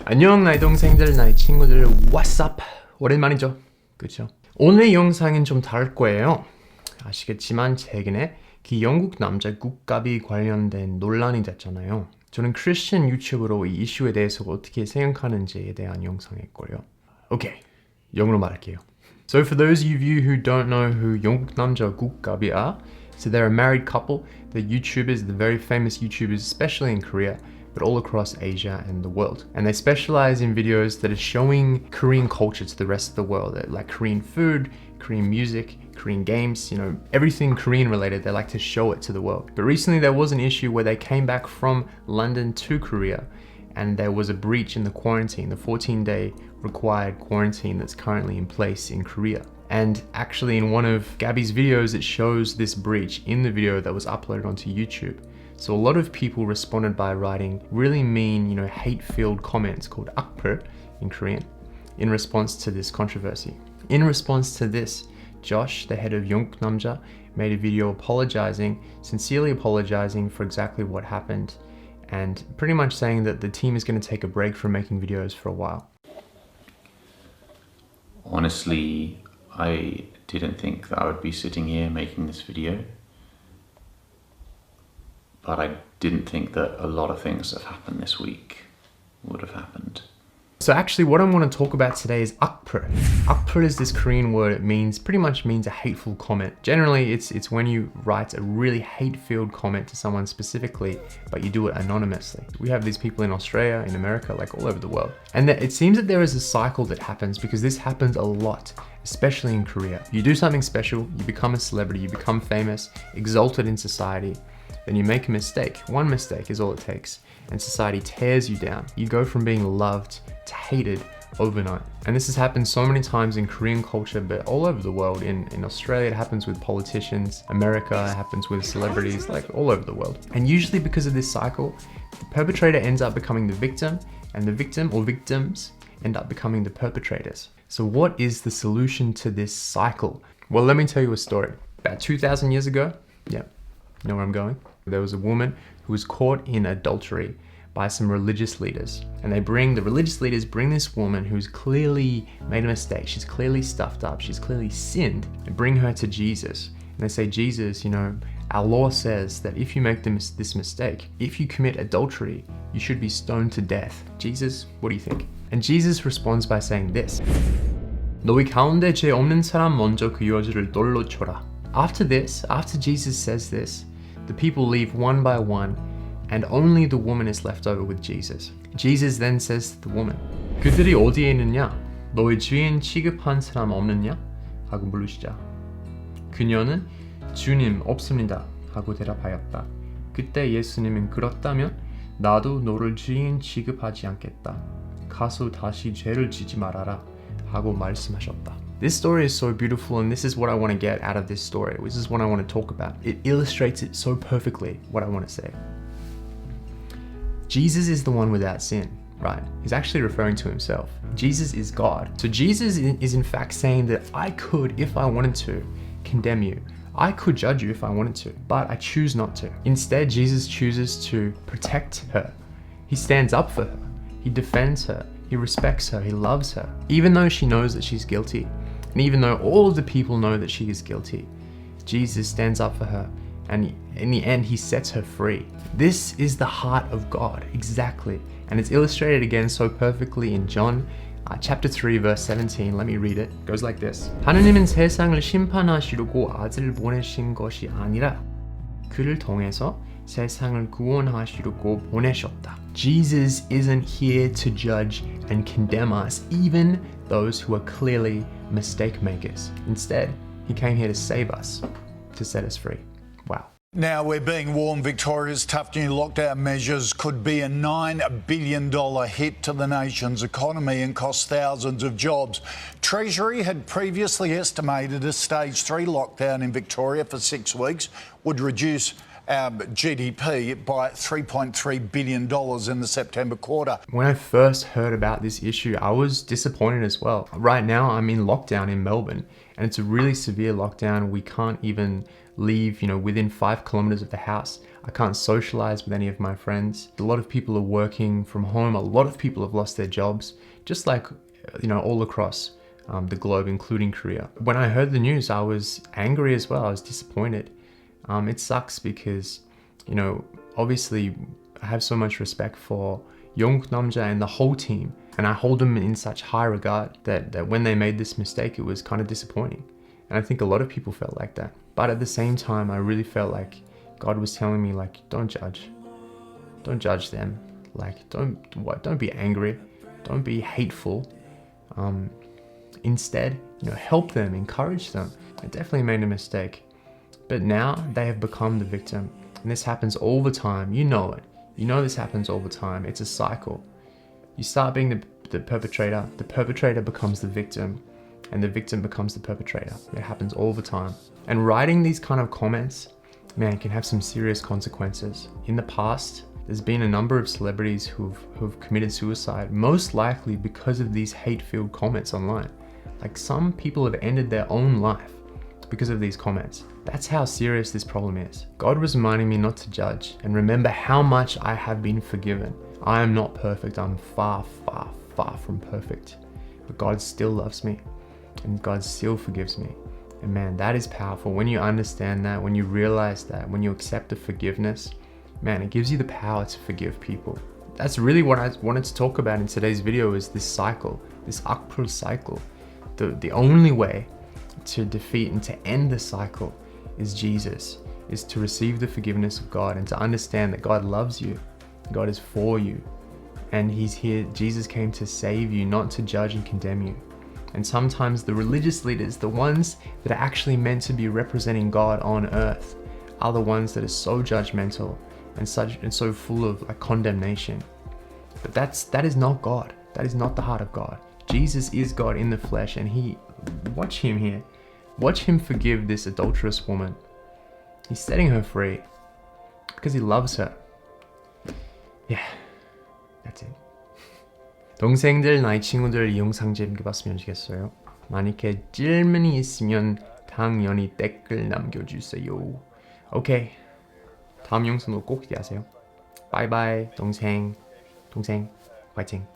안녕 나의 동생들, 나의 친구들, what's up? 오랜만이죠? 그쵸? 오늘 영상은 좀 다를 거예요. 아시겠지만 최근에 그 영국 남자 국값이 관련된 논란이 됐잖아요. 저는 크리스천 유튜브로 이 이슈에 대해서 어떻게 생각하는지에 대한 영상일 거예요. 오케이, 영어로 말할게요. So for those of you who don't know who 영국남자 국값이 are, so they're a married couple. They're YouTubers, they're very famous YouTubers, especially in Korea, but all across Asia and the world. And they specialize in videos that are showing Korean culture to the rest of the world, like Korean food, Korean music, Korean games, everything Korean related, they like to show it to the world. But recently there was an issue where they came back from London to Korea and there was a breach in the quarantine, the 14-day required quarantine that's currently in place in Korea. And actually in one of Gabby's videos, it shows this breach in the video that was uploaded onto YouTube. So a lot of people responded by writing really mean, hate-filled comments called akpul in Korean in response to this controversy. In response to this, Josh, the head of 영국남자, made a video sincerely apologizing for exactly what happened and pretty much saying that the team is going to take a break from making videos for a while. Honestly, I didn't think that I would be sitting here making this video. But I didn't think that a lot of things that have happened this week would have happened. So actually what I want to talk about today is akpul. Akpul is this Korean word. It pretty much means a hateful comment. Generally, it's when you write a really hate-filled comment to someone specifically, but you do it anonymously. We have these people in Australia, in America, like all over the world. And it seems that there is a cycle that happens because this happens a lot, especially in Korea. You do something special, you become a celebrity, you become famous, exalted in society, then you make a mistake. One mistake is all it takes, and society tears you down. You go from being loved to hated overnight. And this has happened so many times in Korean culture, but all over the world. In Australia, it happens with politicians. America, it happens with celebrities, like all over the world. And usually because of this cycle, the perpetrator ends up becoming the victim, and the victim or victims end up becoming the perpetrators. So what is the solution to this cycle? Well, let me tell you a story. About 2,000 years ago, you know where I'm going? There was a woman who was caught in adultery by some religious leaders. And the religious leaders bring this woman who's clearly made a mistake. She's clearly stuffed up. She's clearly sinned. And bring her to Jesus. And they say, Jesus, our law says that if you make this mistake, if you commit adultery, you should be stoned to death. Jesus, what do you think? And Jesus responds by saying this. 너희 가운데 죄 없는 사람 먼저 그 여자를 돌로 쳐라. After Jesus says this, the people leave one by one, and only the woman is left over with Jesus. Jesus then says to the woman, 그들이 어디에 있느냐? 너의 주인 취급한 사람 없느냐? 하고 물으시자. 그녀는 주님 없습니다 하고 대답하였다. 그때 예수님은 그렇다면 나도 너를 주인 취급하지 않겠다. 가서 다시 죄를 지지 말아라 하고 말씀하셨다. This story is so beautiful, and this is what I want to get out of this story. This is what I want to talk about. It illustrates it so perfectly, what I want to say. Jesus is the one without sin, right? He's actually referring to himself. Jesus is God. So Jesus is in fact saying that I could, if I wanted to, condemn you. I could judge you if I wanted to, but I choose not to. Instead, Jesus chooses to protect her. He stands up for her. He defends her. He respects her. He loves her. Even though she knows that she's guilty, and even though all of the people know that she is guilty, Jesus stands up for her, and in the end, he sets her free. This is the heart of God, exactly. And it's illustrated again so perfectly in John chapter 3, verse 17. Let me read it. It goes like this. 하느님은 세상을 심판하시려고 아들을 보내신 것이 아니라 그를 통해서 세상을 구원하시려고 보내셨다. Jesus isn't here to judge and condemn us, even those who are clearly mistake makers. Instead, he came here to save us, to set us free. Wow. Now we're being warned Victoria's tough new lockdown measures could be a $9 billion hit to the nation's economy and cost thousands of jobs. Treasury had previously estimated a stage 3 lockdown in Victoria for 6 weeks would reduce our GDP by $3.3 billion in the September quarter. When I first heard about this issue, I was disappointed as well. Right now, I'm in lockdown in Melbourne, and it's a really severe lockdown. We can't even leave, within 5 kilometers of the house. I can't socialize with any of my friends. A lot of people are working from home. A lot of people have lost their jobs, just like, all across the globe, including Korea. When I heard the news, I was angry as well. I was disappointed. It sucks because, obviously I have so much respect for 영국남자 and the whole team. And I hold them in such high regard that when they made this mistake, it was kind of disappointing. And I think a lot of people felt like that. But at the same time, I really felt like God was telling me, like, don't judge. Don't judge them. Like, don't be angry. Don't be hateful. Instead, help them, encourage them. I definitely made a mistake. But now they have become the victim. And this happens all the time. You know it. This happens all the time. It's a cycle. You start being the perpetrator becomes the victim, and the victim becomes the perpetrator. It happens all the time. And writing these kind of comments, man, can have some serious consequences. In the past, there's been a number of celebrities who've committed suicide, most likely because of these hate-filled comments online. Like, some people have ended their own life because of these comments. That's how serious this problem is. God was reminding me not to judge and remember how much I have been forgiven. I am not perfect. I'm far, far, far from perfect. But God still loves me and God still forgives me. And man, that is powerful. When you understand that, when you realize that, when you accept the forgiveness, man, it gives you the power to forgive people. That's really what I wanted to talk about in today's video, is this cycle, this akpul cycle. The only way to defeat and to end the cycle is Jesus, is to receive the forgiveness of God and to understand that God loves you. God is for you, and He's here. Jesus came to save you, not to judge and condemn you. And sometimes the religious leaders, the ones that are actually meant to be representing God on earth, are the ones that are so judgmental and so full of condemnation. But that is not God. That is not the heart of God. Jesus is God in the flesh, and watch Him here. Watch Him forgive this adulterous woman. He's setting her free because He loves her. Yeah, that's it. 동생들, 나의 친구들, 이 영상 재밌게 봤으면 좋겠어요. 만약에 질문이 있으면 당연히 댓글 남겨주세요. 오케이, 다음 영상도 꼭 기대하세요. 바이바이, 동생, 화이팅.